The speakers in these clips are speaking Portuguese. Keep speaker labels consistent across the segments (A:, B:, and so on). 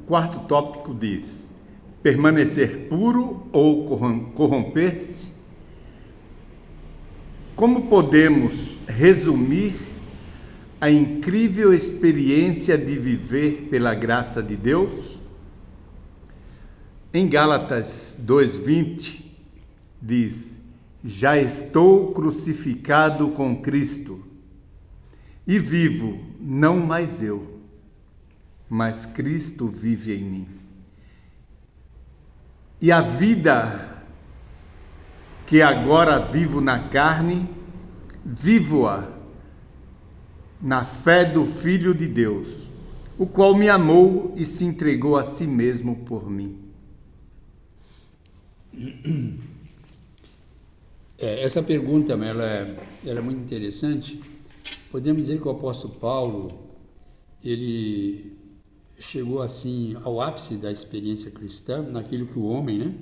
A: quarto tópico diz: permanecer puro ou corromper-se? Como podemos resumir a incrível experiência de viver pela graça de Deus? Em Gálatas 2:20 diz: já estou crucificado com Cristo, e vivo não mais eu, mas Cristo vive em mim. E a vida que agora vivo na carne, vivo-a na fé do Filho de Deus, o qual me amou e se entregou a si mesmo por mim.
B: Essa pergunta ela é muito interessante. Podemos dizer que o apóstolo Paulo, ele chegou assim ao ápice da experiência cristã, naquilo que o homem, né,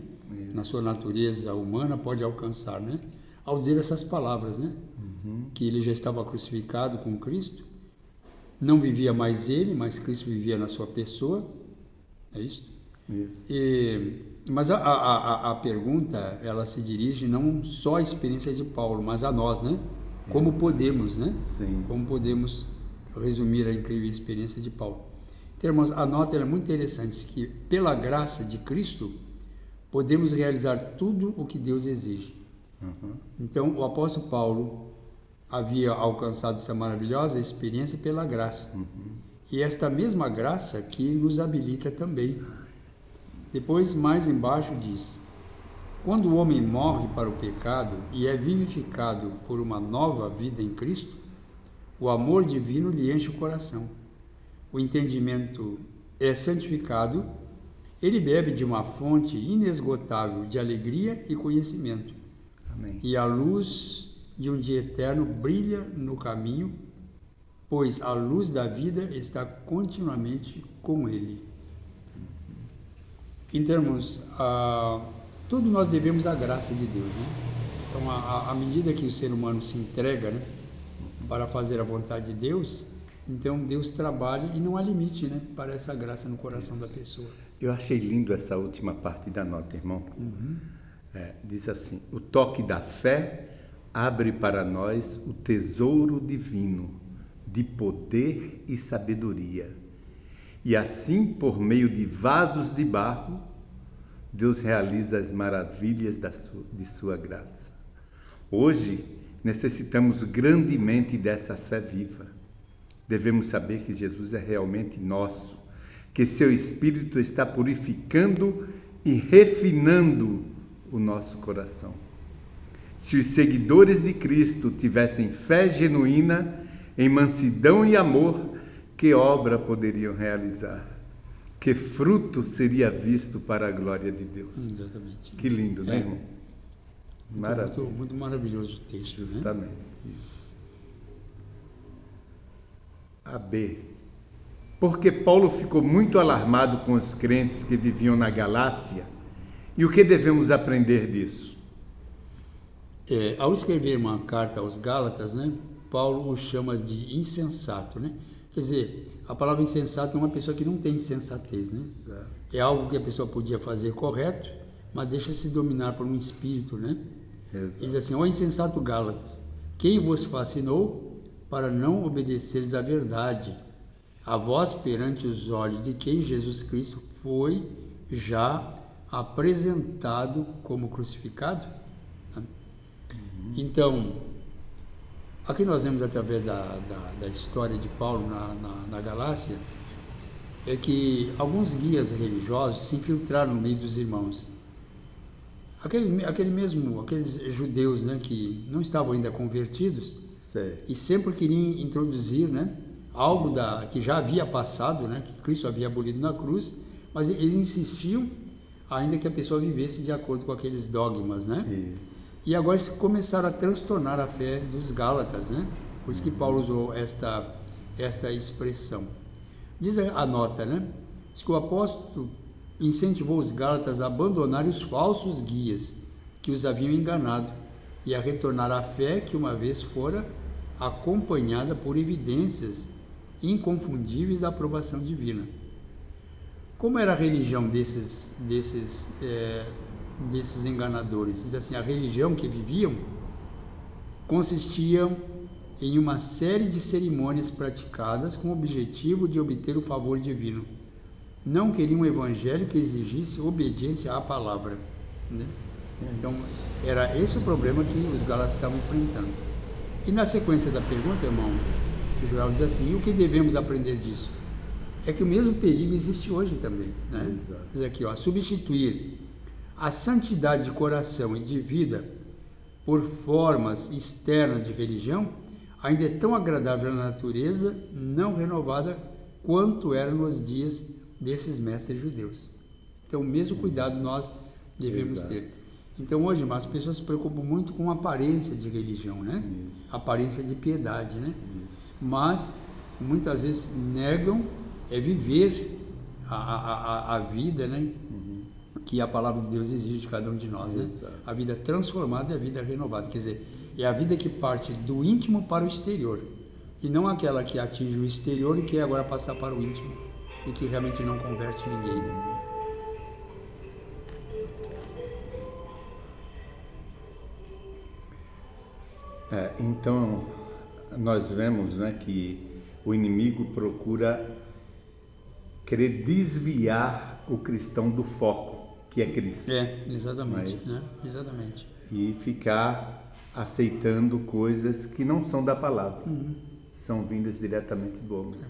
B: na sua natureza humana, pode alcançar, né, ao dizer essas palavras, né, que ele já estava crucificado com Cristo, não vivia mais ele, mas Cristo vivia na sua pessoa, é isso?
A: Isso.
B: Mas a pergunta, ela se dirige não só à experiência de Paulo, mas a nós, né? Como podemos, né?
A: Sim.
B: Como podemos resumir a incrível experiência de Paulo. Então, irmãos, a nota é muito interessante, que pela graça de Cristo, podemos realizar tudo o que Deus exige. Então, o apóstolo Paulo havia alcançado essa maravilhosa experiência pela graça. E esta mesma graça que nos habilita também. Depois, mais embaixo, diz: quando o homem morre para o pecado e é vivificado por uma nova vida em Cristo, o amor divino lhe enche o coração. O entendimento é santificado, ele bebe de uma fonte inesgotável de alegria e conhecimento.
A: Amém.
B: E a luz de um dia eterno brilha no caminho, pois a luz da vida está continuamente com ele. Então, irmãos, tudo nós devemos à graça de Deus, né? Então, à medida que o ser humano se entrega, né, para fazer a vontade de Deus, então Deus trabalha e não há limite, né, para essa graça no coração da pessoa.
A: Eu achei lindo essa última parte da nota, irmão. Diz assim: o toque da fé abre para nós o tesouro divino de poder e sabedoria. E assim, por meio de vasos de barro, Deus realiza as maravilhas de sua graça. Hoje, necessitamos grandemente dessa fé viva. Devemos saber que Jesus é realmente nosso, que seu Espírito está purificando e refinando o nosso coração. Se os seguidores de Cristo tivessem fé genuína, em mansidão e amor, que obra poderiam realizar? Que fruto seria visto para a glória de Deus?
B: Exatamente.
A: Que lindo, né, irmão?
B: Maravilha. Muito maravilhoso o texto.
A: Justamente, né? Isso. AB. Porque Paulo ficou muito alarmado com os crentes que viviam na Galácia. E o que devemos aprender disso?
B: Ao escrever uma carta aos Gálatas, né, Paulo os chama de insensato, né? Quer dizer, a palavra insensato é uma pessoa que não tem sensatez, né?
A: Exato.
B: É algo que a pessoa podia fazer correto, mas deixa-se dominar por um espírito, né?
A: Exato.
B: Diz assim: ó insensato Gálatas, quem vos fascinou para não obedeceres à verdade, a vós perante os olhos de quem Jesus Cristo foi já apresentado como crucificado? Então, aqui nós vemos através da história de Paulo na Galácia, é que alguns guias religiosos se infiltraram no meio dos irmãos. Aqueles judeus, né, que não estavam ainda convertidos,
A: certo,
B: e sempre queriam introduzir, né, algo que já havia passado, né, que Cristo havia abolido na cruz, mas eles insistiam ainda que a pessoa vivesse de acordo com aqueles dogmas, né?
A: Isso.
B: E agora eles começaram a transtornar a fé dos Gálatas, né? Por isso que Paulo usou esta expressão. Diz a nota, né? Diz que o apóstolo incentivou os Gálatas a abandonarem os falsos guias que os haviam enganado e a retornar à fé que uma vez fora acompanhada por evidências inconfundíveis da aprovação divina. Como era a religião desses enganadores? Diz assim, a religião que viviam consistia em uma série de cerimônias praticadas com o objetivo de obter o favor divino. Não queriam um evangelho que exigisse obediência à palavra, né? Então, era esse o problema que os Gálatas estavam enfrentando. E na sequência da pergunta, irmão, o Joel diz assim, e o que devemos aprender disso? É que o mesmo perigo existe hoje também, né?
A: Exato.
B: Diz aqui, ó, substituir a santidade de coração e de vida por formas externas de religião ainda é tão agradável na natureza não renovada quanto era nos dias desses mestres judeus. Então, o mesmo cuidado nós devemos ter. Então, hoje, as pessoas se preocupam muito com a aparência de religião, né?
A: Isso.
B: Aparência de piedade, né?
A: Isso.
B: Mas, muitas vezes, negam viver a vida, né? Que a palavra de Deus exige de cada um de nós, né? A vida transformada e a vida renovada. Quer dizer, é a vida que parte do íntimo para o exterior. E não aquela que atinge o exterior e quer agora passar para o íntimo. E que realmente não converte ninguém.
A: Então, nós vemos, né, que o inimigo procura querer desviar o cristão do foco, que é Cristo.
B: Exatamente. Né? Exatamente.
A: E ficar aceitando coisas que não são da palavra, são vindas diretamente do homem.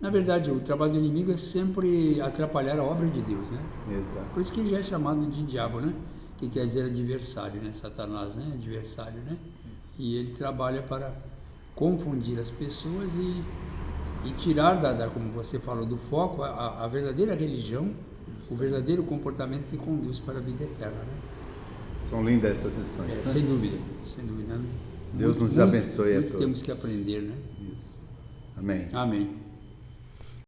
B: Na verdade, o trabalho do inimigo é sempre atrapalhar a obra de Deus, né?
A: Exato.
B: Por isso que ele já é chamado de diabo, né? Que quer dizer adversário, né? Satanás, né? Adversário, né? E ele trabalha para confundir as pessoas e tirar, como você falou, do foco a verdadeira religião, o verdadeiro comportamento que conduz para a vida eterna, né?
A: São lindas essas lições, né?
B: Sem dúvida, sem dúvida.
A: Deus nos abençoe a todos.
B: Temos que aprender, né?
A: Isso. Amém.
B: Amém.